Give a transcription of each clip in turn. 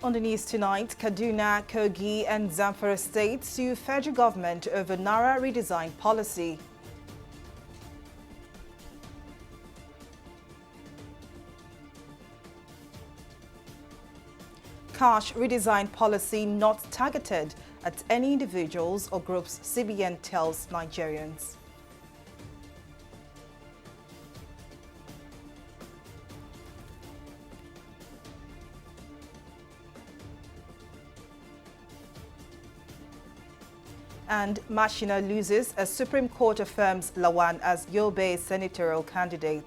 On the news tonight, Kaduna, Kogi and Zamfara states sue federal government over Naira redesign policy. Cash redesign policy not targeted at any individuals or groups, CBN tells Nigerians. And Machina loses as Supreme Court affirms Lawan as Yobe senatorial candidate.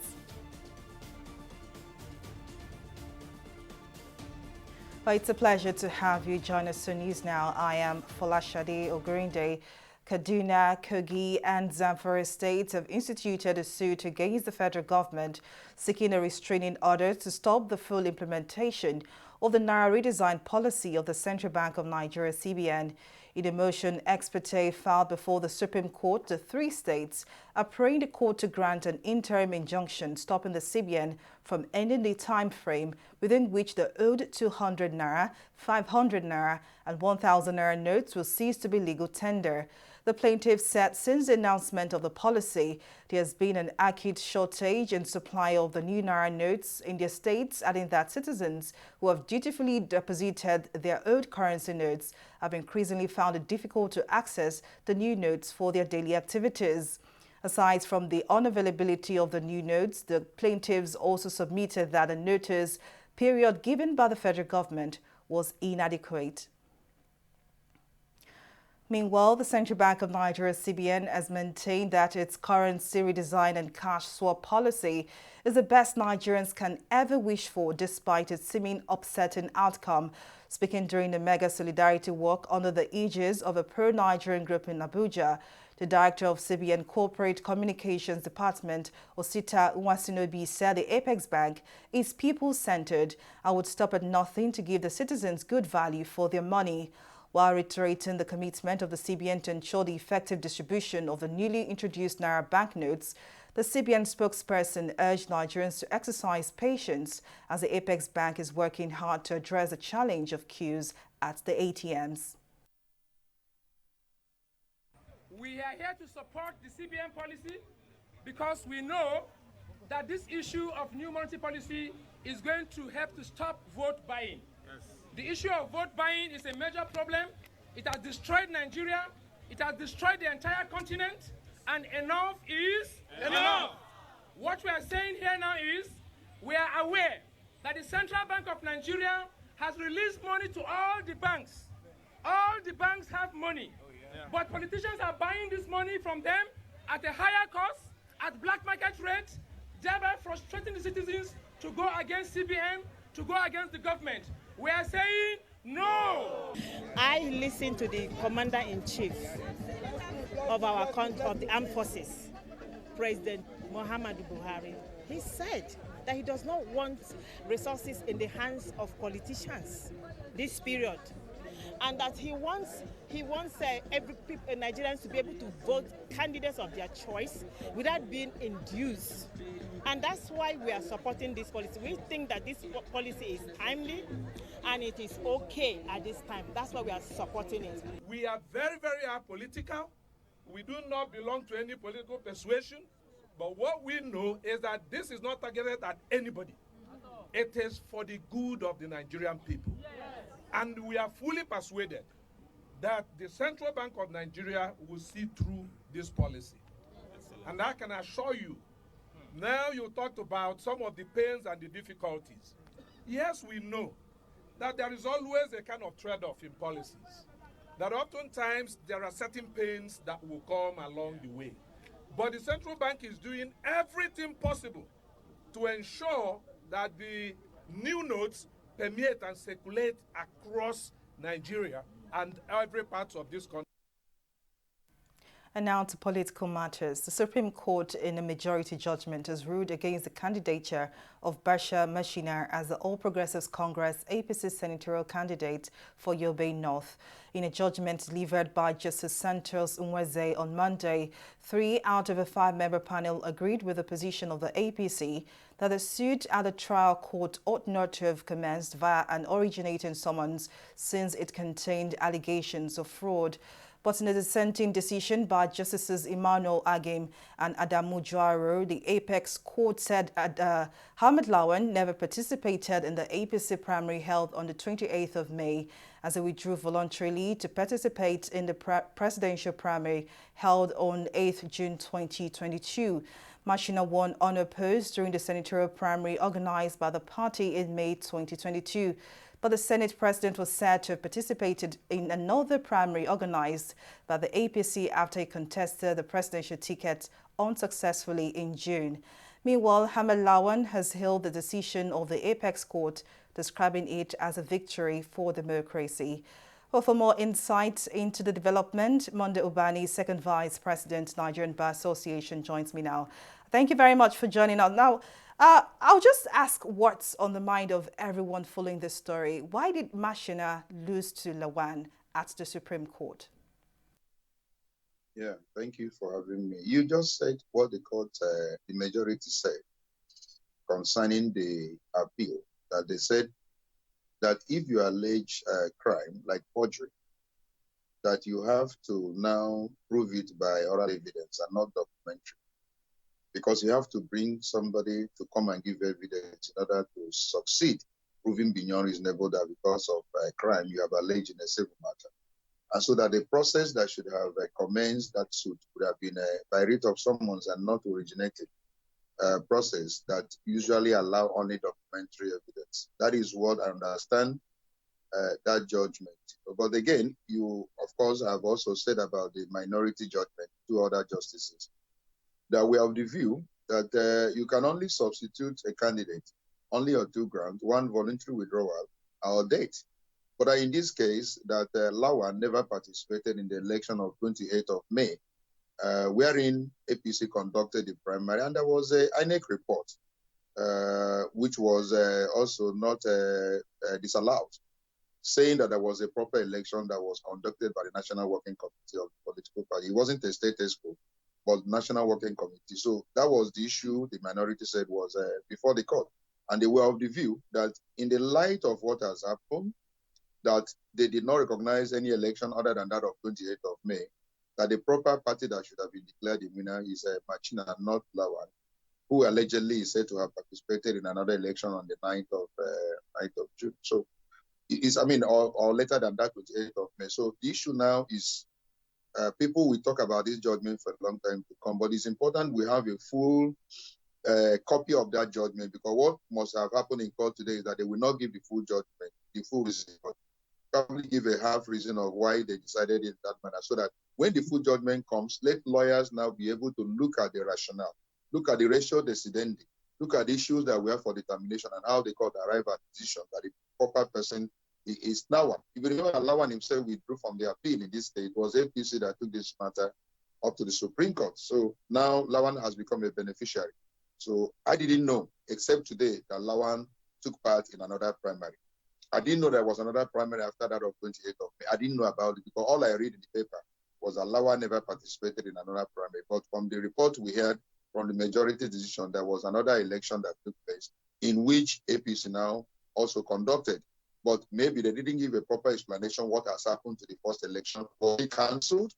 Well, it's a pleasure to have you join us on News Now. I am Folashade Ogurinde. Kaduna, Kogi and Zamfara states have instituted a suit against the federal government seeking a restraining order to stop the full implementation of the Naira redesign policy of the Central Bank of Nigeria, CBN. In a motion ex parte filed before the Supreme Court, the three states are praying the court to grant an interim injunction stopping the CBN from ending the time frame within which the owed 200 Naira, 500 Naira and 1,000 Naira notes will cease to be legal tender. The plaintiffs said since the announcement of the policy, there has been an acute shortage in supply of the new Naira notes in their states, adding that citizens who have dutifully deposited their old currency notes have increasingly found it difficult to access the new notes for their daily activities. Aside from the unavailability of the new notes, the plaintiffs also submitted that the notice period given by the federal government was inadequate. Meanwhile, the Central Bank of Nigeria, CBN, has maintained that its currency redesign and cash swap policy is the best Nigerians can ever wish for, despite its seeming upsetting outcome. Speaking during the mega solidarity walk under the aegis of a pro-Nigerian group in Abuja, the director of CBN Corporate Communications Department, Osita Nwasinobi, said the Apex Bank is people-centered and would stop at nothing to give the citizens good value for their money. While reiterating the commitment of the CBN to ensure the effective distribution of the newly introduced Naira banknotes, the CBN spokesperson urged Nigerians to exercise patience as the Apex Bank is working hard to address the challenge of queues at the ATMs. We are here to support the CBN policy because we know that this issue of new monetary policy is going to help to stop vote buying. Yes. The issue of vote buying is a major problem. It has destroyed Nigeria. It has destroyed the entire continent. And enough is enough. What we are saying here now is we are aware that the Central Bank of Nigeria has released money to all the banks. All the banks have money. But politicians are buying this money from them at a higher cost, at black market rate, thereby frustrating the citizens to go against CBN, to go against the government. We are saying no. I listened to the Commander-in-Chief of the Armed Forces, President Muhammadu Buhari. He said that he does not want resources in the hands of politicians this period, and that he wants every Nigerians to be able to vote candidates of their choice without being induced. And that's why we are supporting this policy. We think that this policy is timely and it is okay at this time. That's why we are supporting it. We are very, very apolitical. We do not belong to any political persuasion. But what we know is that this is not targeted at anybody. It is for the good of the Nigerian people. Yes. And we are fully persuaded that the Central Bank of Nigeria will see through this policy. Excellent. And I can assure you, now you talked about some of the pains and the difficulties. Yes, we know that there is always a kind of trade-off in policies. That oftentimes there are certain pains that will come along the way. But the central bank is doing everything possible to ensure that the new notes permeate and circulate across Nigeria and every part of this country. And now to political matters. The Supreme Court, in a majority judgment, has ruled against the candidature of Basha Machina as the All Progressives Congress APC senatorial candidate for Yobe North. In a judgment delivered by Justice Santos Umweze on Monday, 3 out of a 5-member panel agreed with the position of the APC that the suit at the trial court ought not to have commenced via an originating summons since it contained allegations of fraud. But in a dissenting decision by Justices Emmanuel Agim and Adamu Juaro, the Apex Court said Hamid Lawan never participated in the APC primary held on the 28th of May as he withdrew voluntarily to participate in the presidential primary held on 8th June 2022. Machina won unopposed during the senatorial primary organized by the party in May 2022. But the Senate president was said to have participated in another primary organized by the APC after he contested the presidential ticket unsuccessfully in June. Meanwhile, Hamid Lawan has hailed the decision of the Apex Court, describing it as a victory for democracy. Well, for more insight into the development, Monday Ubani, second vice president, Nigerian Bar Association, joins me now. Thank you very much for joining us. Now, I'll just ask what's on the mind of everyone following this story. Why did Machina lose to Lawan at the Supreme Court? Yeah, thank you for having me. You just said what the court, the majority said concerning the appeal, that they said that if you allege a crime like forgery, that you have to now prove it by oral evidence and not documentary. Because you have to bring somebody to come and give evidence in order to succeed, proving beyond reasonable doubt because of a crime you have alleged in a civil matter. And so that the process that should have commenced that suit would have been by writ of summons and not originated process that usually allow only documentary evidence. That is what I understand that judgment. But again, you, of course, have also said about the minority judgment, two other justices, that we have the view that you can only substitute a candidate only on two grounds: one, voluntary withdrawal, or death. But in this case, that Lawan never participated in the election of 28th of May, wherein APC conducted the primary, and there was a INEC report, which was also not disallowed, saying that there was a proper election that was conducted by the National Working Committee of the political party. It wasn't a state ESCO, but National Working Committee. So that was the issue the minority said was before the court. And they were of the view that in the light of what has happened, that they did not recognize any election other than that of 28th of May, that the proper party that should have been declared the winner is Machina, not Lawan, who allegedly is said to have participated in another election on the 9th of June. So it's, I mean, or later than that, 28th of May. So the issue now is people will talk about this judgment for a long time to come, but it's important we have a full copy of that judgment, because what must have happened in court today is that they will not give the full judgment, the full reason, but probably give a half reason of why they decided in that manner, so that when the full judgment comes, let lawyers now be able to look at the rationale, look at the ratio decidendi, look at the issues that we have for determination and how the court arrive at decision that the proper person is Lawan. If you remember, Lawan himself withdrew from the appeal in this state. It was APC that took this matter up to the Supreme Court. So now Lawan has become a beneficiary. So I didn't know, except today, that Lawan took part in another primary. I didn't know there was another primary after that of 28th of May. I didn't know about it because all I read in the paper was that Lawan never participated in another primary. But from the report we heard from the majority decision, there was another election that took place in which APC now also conducted. But maybe they didn't give a proper explanation what has happened to the first election. Was it cancelled?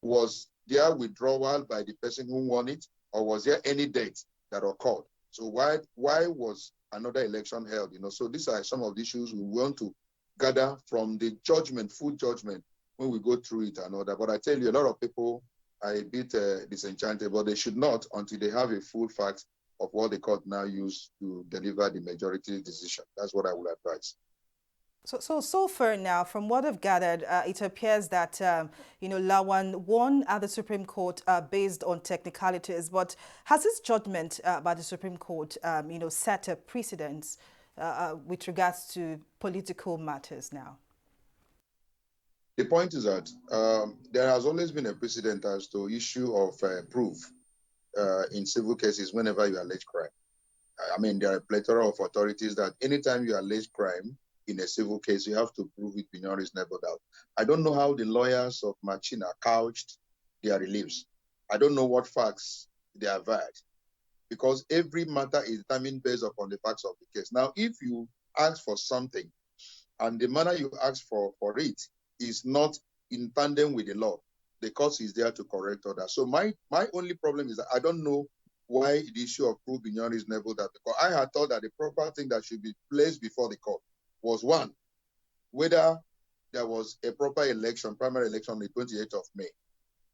Was there withdrawal by the person who won it? Or was there any date that occurred? So why was another election held? You know, so these are some of the issues we want to gather from the judgment, full judgment, when we go through it and all that. But I tell you, a lot of people are a bit disenchanted, but they should not until they have a full fact of what the court now used to deliver the majority decision. That's what I would advise. So far now, from what I've gathered, it appears that, Lawan won at the Supreme Court based on technicalities. But has this judgment by the Supreme Court, set a precedence with regards to political matters now? The point is that there has always been a precedent as to issue of proof in civil cases whenever you allege crime. I mean, there are a plethora of authorities that anytime you allege crime, in a civil case, you have to prove it beyond reasonable doubt. I don't know how the lawyers of Machina couched their reliefs. I don't know what facts they have had. because every matter is determined based upon the facts of the case. Now, if you ask for something and the manner you ask for it is not in tandem with the law, the court is there to correct others. So my only problem is that I don't know why the issue of proof beyond reasonable doubt, because I had thought that the proper thing that should be placed before the court was, one, whether there was a proper election, primary election on the 28th of May.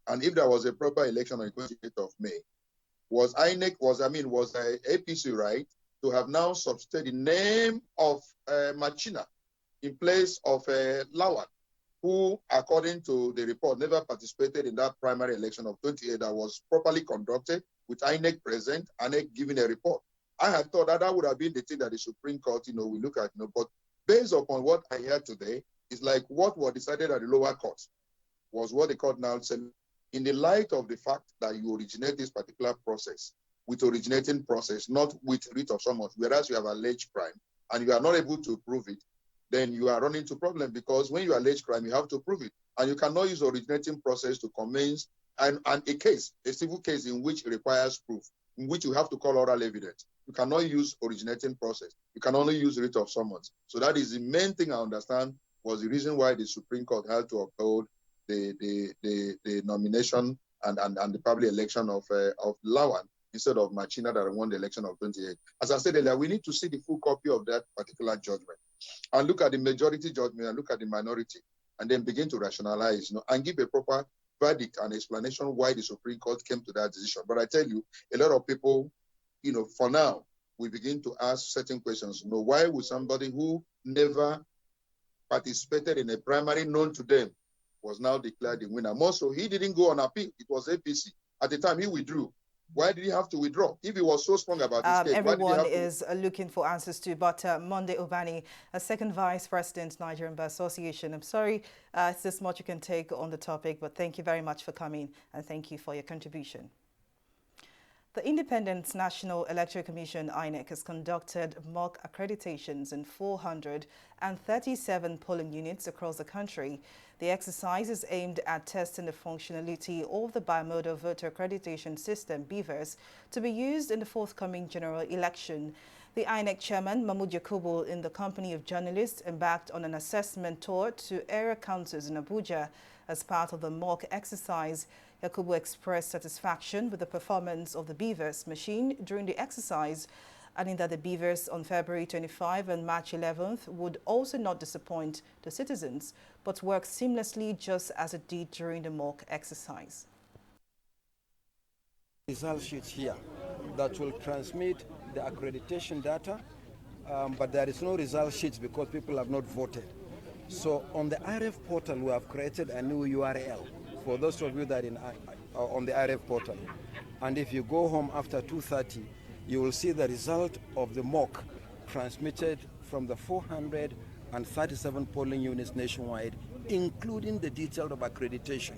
And if there was a proper election on the 28th of May, was APC right to have now substituted the name of Machina in place of Lawan, who, according to the report, never participated in that primary election of 28 that was properly conducted with INEC present, INEC giving a report. I had thought that would have been the thing that the Supreme Court, we look at, but based upon what I heard today, it's like what was decided at the lower court was what the court now said, in the light of the fact that you originate this particular process with originating process, not with writ of summons, whereas you have alleged crime and you are not able to prove it, then you are running into problem, because when you allege crime, you have to prove it. And you cannot use originating process to commence and a civil case in which it requires proof, in which you have to call oral evidence. You cannot use originating process. You can only use writ of summons. So that is the main thing I understand was the reason why the Supreme Court had to uphold the nomination and the public election of Lawan instead of Machina that won the election of 28. As I said earlier, we need to see the full copy of that particular judgment and look at the majority judgment and look at the minority and then begin to rationalize, and give a proper verdict and explanation why the Supreme Court came to that decision. But I tell you, a lot of people, for now, we begin to ask certain questions. Why would somebody who never participated in a primary known to them was now declared the winner? More so, he didn't go on appeal. It was APC. At the time, he withdrew. Why did he have to withdraw? If he was so strong about his case, everyone is looking for answers to. But Monday Obani, a second vice president, Nigerian Bar Association. I'm sorry, it's this much you can take on the topic, but thank you very much for coming and thank you for your contribution. The Independent National Electoral Commission, INEC, has conducted mock accreditations in 437 polling units across the country. The exercise is aimed at testing the functionality of the Bimodal Voter Accreditation System, BVAS, to be used in the forthcoming general election. The INEC chairman, Mahmoud Yakubu, in the company of journalists, embarked on an assessment tour to area councils in Abuja. As part of the mock exercise, Yakubu expressed satisfaction with the performance of the BVAS machine during the exercise, adding that the BVAS on February 25 and March 11th would also not disappoint the citizens, but work seamlessly just as it did during the mock exercise. Result sheets here that will transmit the accreditation data, but there is no result sheets because people have not voted. So on the IRF portal, we have created a new URL for those of you that are on the IRF portal. And if you go home after 2:30, you will see the result of the mock transmitted from the 437 polling units nationwide, including the detail of accreditation.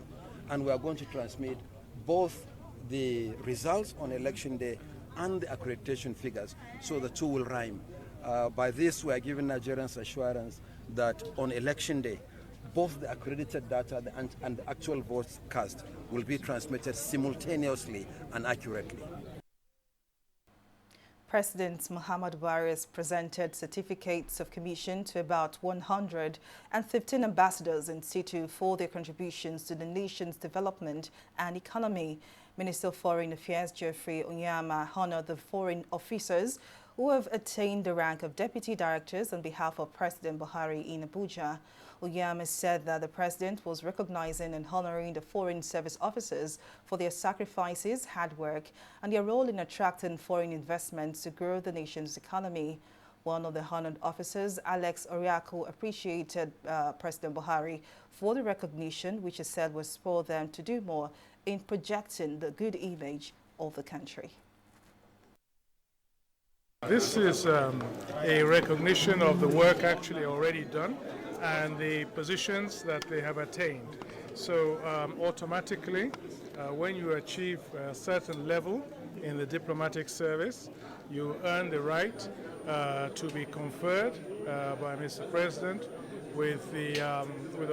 And we are going to transmit both the results on election day and the accreditation figures, so the two will rhyme. By this, we are giving Nigerians assurance that on election day, both the accredited data and the actual votes cast will be transmitted simultaneously and accurately. President Muhammadu Buhari has presented certificates of commission to about 115 ambassadors in situ for their contributions to the nation's development and economy. Minister of Foreign Affairs Geoffrey Onyema honored the foreign officers who have attained the rank of deputy directors on behalf of President Buhari in Abuja. Onyema said that the president was recognizing and honoring the foreign service officers for their sacrifices, hard work, and their role in attracting foreign investments to grow the nation's economy. One of the honored officers, Alex Oriako, appreciated President Buhari for the recognition, which he said will spur them to do more in projecting the good image of the country. This is a recognition of the work actually already done and the positions that they have attained. So automatically, when you achieve a certain level in the diplomatic service, you earn the right to be conferred by Mr. President with the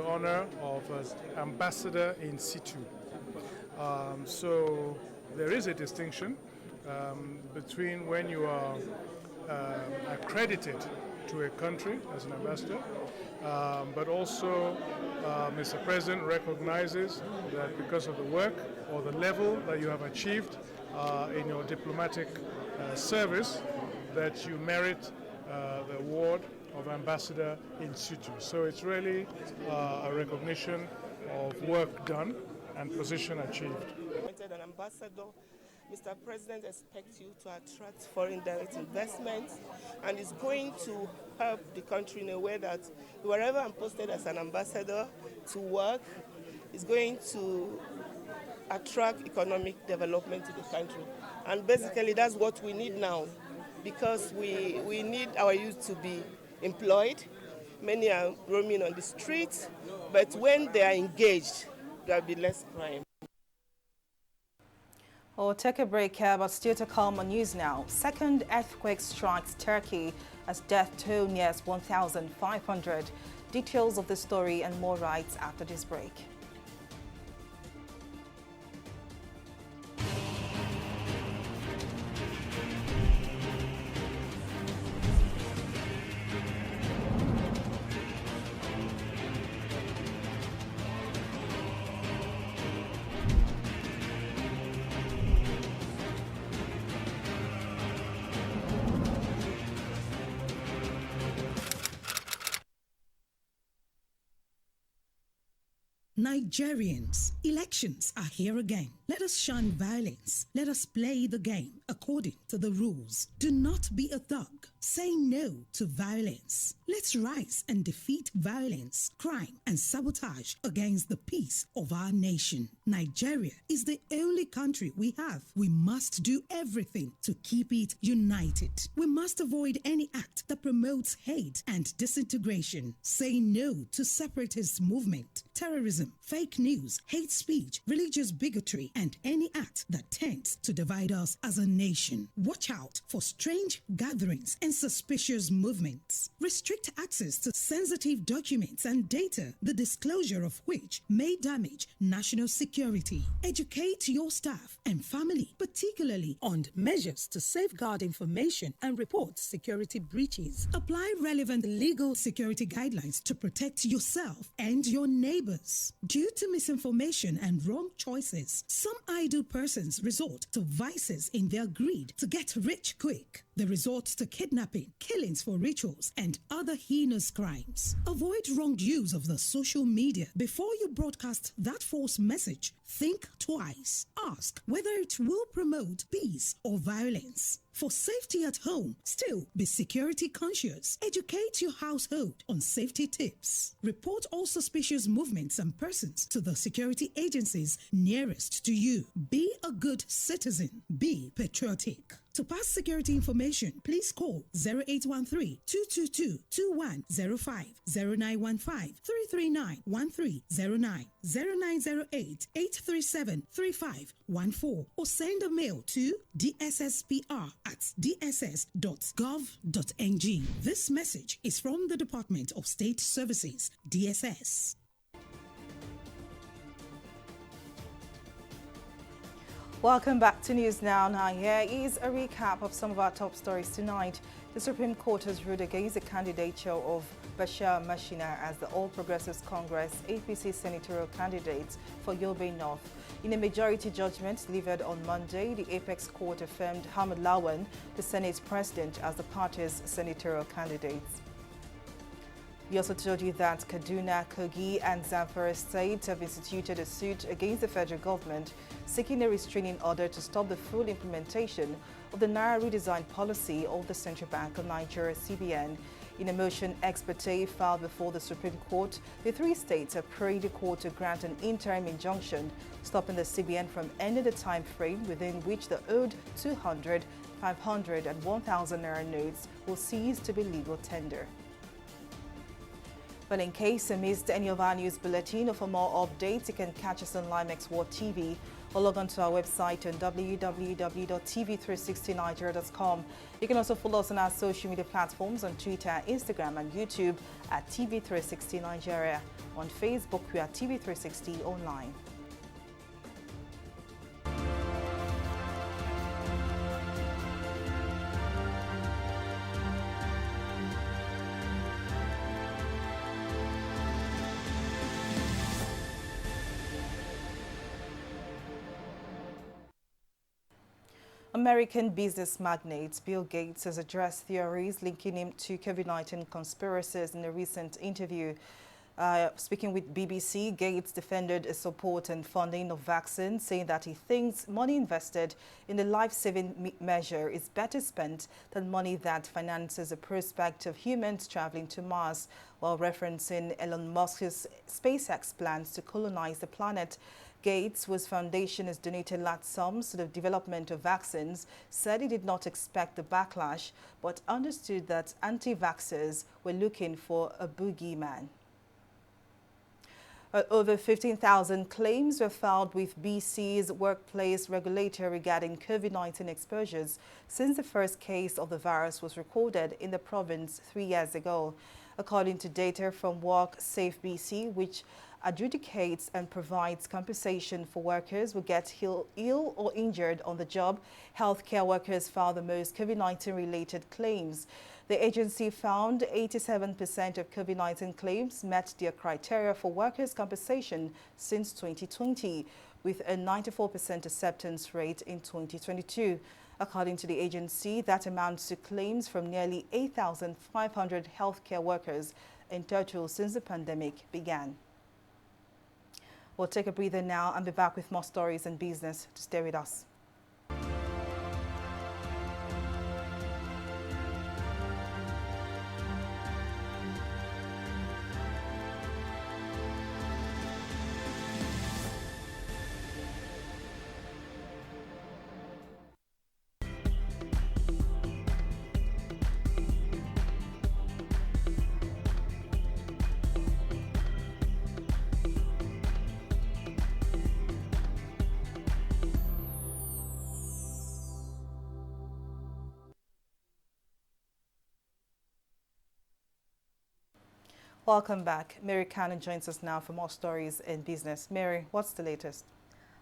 honor of ambassador in situ. So there is a distinction between when you are accredited to a country as an ambassador, but also Mr. President recognizes that because of the work or the level that you have achieved in your diplomatic service, that you merit the award of ambassador in situ. So it's really a recognition of work done and position achieved. An ambassador, Mr. President expects you to attract foreign direct investments, and is going to help the country in a way that wherever I'm posted as an ambassador to work is going to attract economic development to the country. And basically that's what we need now, because we need our youth to be employed. Many are roaming on the streets, but when they are engaged, there will be less crime. We'll take a break here, but still to come on news now. Second earthquake strikes Turkey as death toll nears 1,500. Details of the story and more rights after this break. Nigerians, elections are here again. Let us shun violence. Let us play the game according to the rules. Do not be a thug. Say no to violence. Let's rise and defeat violence, crime, and sabotage against the peace of our nation. Nigeria is the only country we have. We must do everything to keep it united. We must avoid any act that promotes hate and disintegration. Say no to separatist movement, terrorism, fake news, hate speech, religious bigotry, and any act that tends to divide us as a nation. Watch out for strange gatherings and suspicious movements. Restrict access to sensitive documents and data, the disclosure of which may damage national security. Educate your staff and family, particularly on measures to safeguard information and report security breaches. Apply relevant legal security guidelines to protect yourself and your neighbors. Due to misinformation and wrong choices, some idle persons resort to vices in their greed to get rich quick. They resort to kidnapping, killings for rituals, and other heinous crimes. Avoid wrong use of the social media. Before you broadcast that false message, think twice. Ask whether it will promote peace or violence. For safety at home, still be security conscious. Educate your household on safety tips. Report all suspicious movements and persons to the security agencies nearest to you. Be a good citizen. Be patriotic. To pass security information, please call 0813-222-2105, 0915-339-1309, 0908-837-3514, or send a mail to dssPR@dss.gov.ng. This message is from the Department of State Services, DSS. Welcome back to News Now. Now, here is a recap of some of our top stories tonight. The Supreme Court has ruled against the candidature of Bashir Mashina as the All Progressives Congress APC senatorial candidate for Yobe North. In a majority judgment delivered on Monday, the Apex Court affirmed Hamid Lawan, the Senate President, as the party's senatorial candidate. We also told you that Kaduna, Kogi and Zamfara states have instituted a suit against the federal government seeking a restraining order to stop the full implementation of the Naira redesign policy of the Central Bank of Nigeria, CBN. In a motion ex parte filed before the Supreme Court, the three states have prayed the court to grant an interim injunction stopping the CBN from ending the time frame within which the owed 200, 500 and 1,000 Naira notes will cease to be legal tender. But in case you missed any of our news bulletin or for more updates, you can catch us on Limex World TV or log on to our website on www.tv360nigeria.com. You can also follow us on our social media platforms on Twitter, Instagram and YouTube at TV360 Nigeria. On Facebook, we are TV360 Online. American business magnate Bill Gates has addressed theories linking him to COVID-19 conspiracies in a recent interview. Speaking with BBC, Gates defended his support and funding of vaccines, saying that he thinks money invested in the life-saving measure is better spent than money that finances the prospect of humans traveling to Mars, while referencing Elon Musk's SpaceX plans to colonize the planet. Gates, whose foundation has donated large sums to the development of vaccines, said he did not expect the backlash, but understood that anti-vaxxers were looking for a boogeyman. Over 15,000 claims were filed with BC's workplace regulator regarding COVID-19 exposures since the first case of the virus was recorded in the province 3 years ago. According to data from WorkSafe BC, which adjudicates and provides compensation for workers who get ill or injured on the job, healthcare workers filed the most COVID-19 related claims. The agency found 87% of COVID-19 claims met their criteria for workers' compensation since 2020, with a 94% acceptance rate in 2022. According to the agency, that amounts to claims from nearly 8,500 healthcare workers in total since the pandemic began. We'll take a breather now and be back with more stories and business. To stay with us. Welcome back. Mary Cannon joins us now for more stories in business. Mary, what's the latest?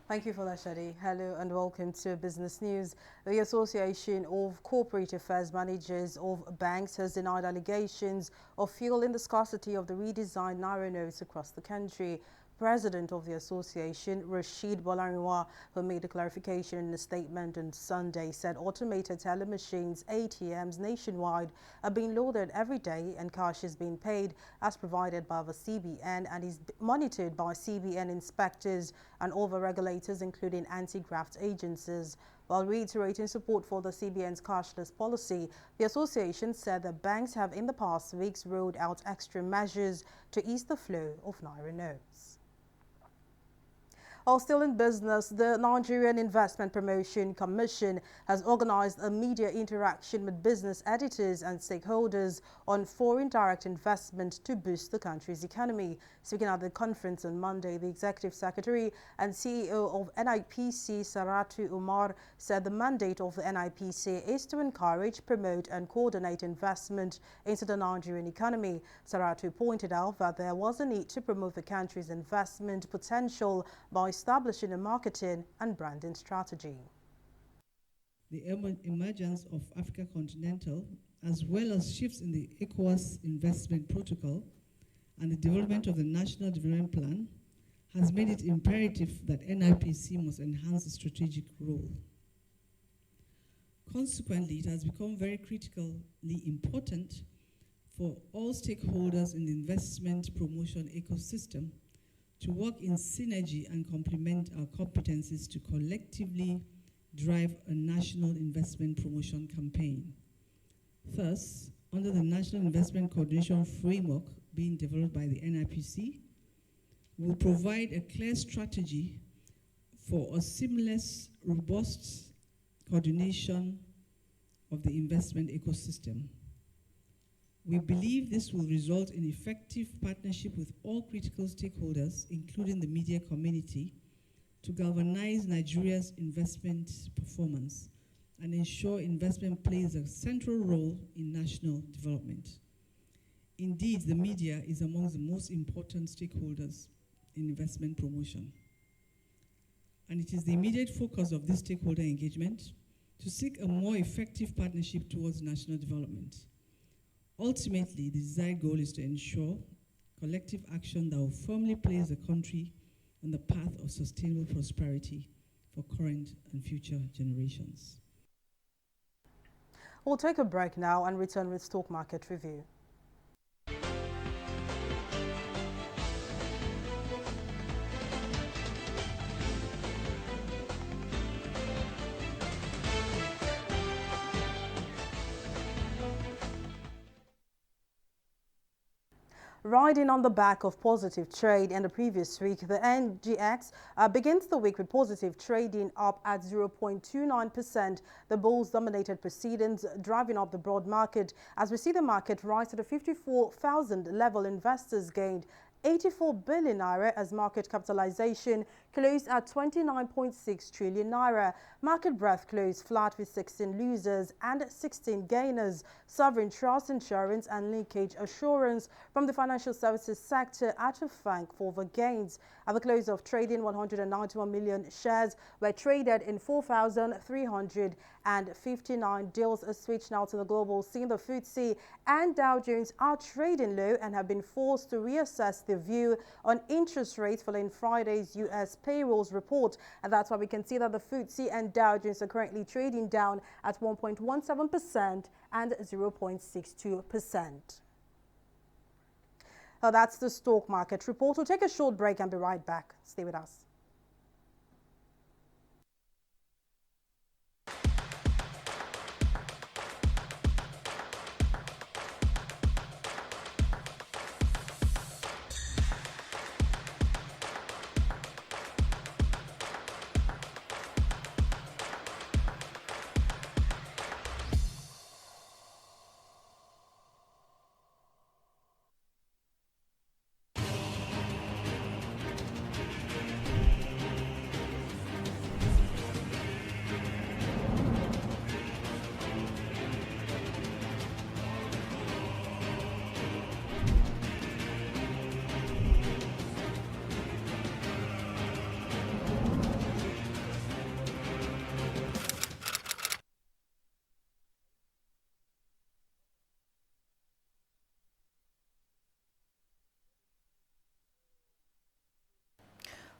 Thank you, Folashade. Hello and welcome to Business News. The Association of Corporate Affairs Managers of Banks has denied allegations of fueling the scarcity of the redesigned Naira notes across the country. President of the association, Rashid Bolariwa, who made a clarification in a statement on Sunday, said automated teller machines, ATMs nationwide, are being loaded every day and cash is being paid as provided by the CBN and is monitored by CBN inspectors and other regulators, including anti-graft agencies. While reiterating support for the CBN's cashless policy, the association said that banks have in the past weeks rolled out extra measures to ease the flow of Naira notes. While still in business, the Nigerian Investment Promotion Commission has organized a media interaction with business editors and stakeholders on foreign direct investment to boost the country's economy. Speaking at the conference on Monday, the Executive Secretary and CEO of NIPC, Saratu Umar, said the mandate of the NIPC is to encourage, promote and coordinate investment into the Nigerian economy. Saratu pointed out that there was a need to promote the country's investment potential by establishing a marketing and branding strategy. The emergence of Africa Continental, as well as shifts in the ECOWAS investment protocol and the development of the National Development Plan, has made it imperative that NIPC must enhance its strategic role. Consequently, it has become very critically important for all stakeholders in the investment promotion ecosystem to work in synergy and complement our competencies to collectively drive a national investment promotion campaign. Thus, under the National Investment Coordination Framework being developed by the NIPC, we will provide a clear strategy for a seamless, robust coordination of the investment ecosystem. We believe this will result in effective partnership with all critical stakeholders, including the media community, to galvanize Nigeria's investment performance and ensure investment plays a central role in national development. Indeed, the media is among the most important stakeholders in investment promotion. And it is the immediate focus of this stakeholder engagement to seek a more effective partnership towards national development. Ultimately, the desired goal is to ensure collective action that will firmly place the country on the path of sustainable prosperity for current and future generations. We'll take a break now and return with stock market review. Riding on the back of positive trade in the previous week, the NGX begins the week with positive trading up at 0.29%. The bulls dominated proceedings, driving up the broad market. As we see the market rise to the 54,000 level, investors gained 84 billion naira as market capitalization closed at 29.6 trillion naira. Market breadth closed flat with 16 losers and 16 gainers. Sovereign trust, insurance and linkage assurance from the financial services sector are to thank for the gains. At the close of trading, 191 million shares were traded in 4,359 deals. A switch now to the global scene. The FTSE and Dow Jones are trading low and have been forced to reassess their view on interest rates following Friday's U.S. payrolls report. And that's why we can see that the FTSE and Dow Jones are currently trading down at 1.17% and 0.62%. That's the stock market report. We'll take a short break and be right back. Stay with us.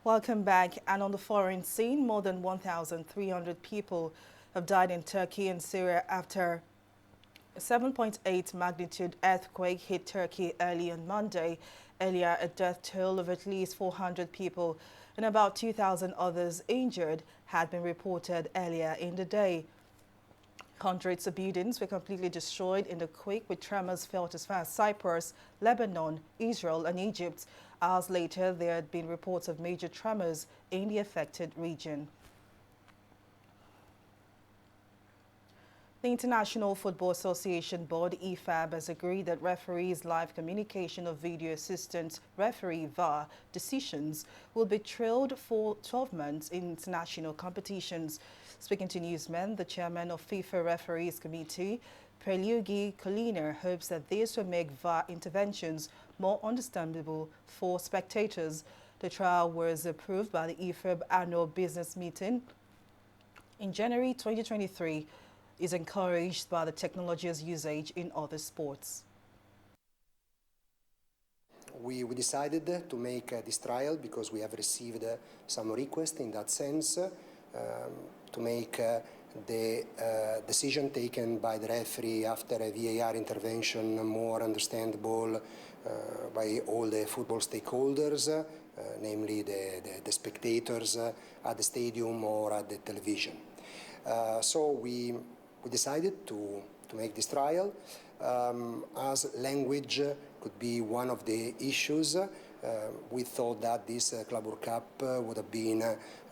Welcome back. And on the foreign scene, more than 1,300 people have died in Turkey and Syria after a 7.8 magnitude earthquake hit Turkey early on Monday. Earlier, a death toll of at least 400 people and about 2,000 others injured had been reported earlier in the day. Hundreds of buildings were completely destroyed in the quake, with tremors felt as far as Cyprus, Lebanon, Israel and Egypt. Hours later, there had been reports of major tremors in the affected region. The International Football Association Board, IFAB, has agreed that referees' live communication of video assistant referee VAR decisions will be trailed for 12 months in international competitions. Speaking to newsmen, the chairman of FIFA Referees Committee, Prelugi Colliner, hopes that this will make VAR interventions more understandable for spectators. The trial was approved by the IFAB annual business meeting in January 2023. Is encouraged by the technology's usage in other sports. We decided to make this trial because we have received some requests in that sense to make the decision taken by the referee after a VAR intervention more understandable by all the football stakeholders, namely the spectators at the stadium or at the television. So we decided to make this trial as language could be one of the issues. We thought that this Club World Cup would have been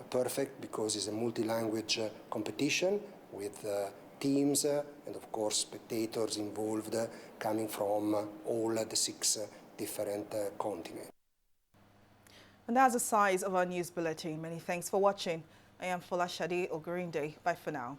perfect because it's a multi-language competition with teams and of course spectators involved coming from all the 6 different continents. And that's the size of our news bulletin. Many thanks for watching. I am Folashade Ogurinde. Bye for now.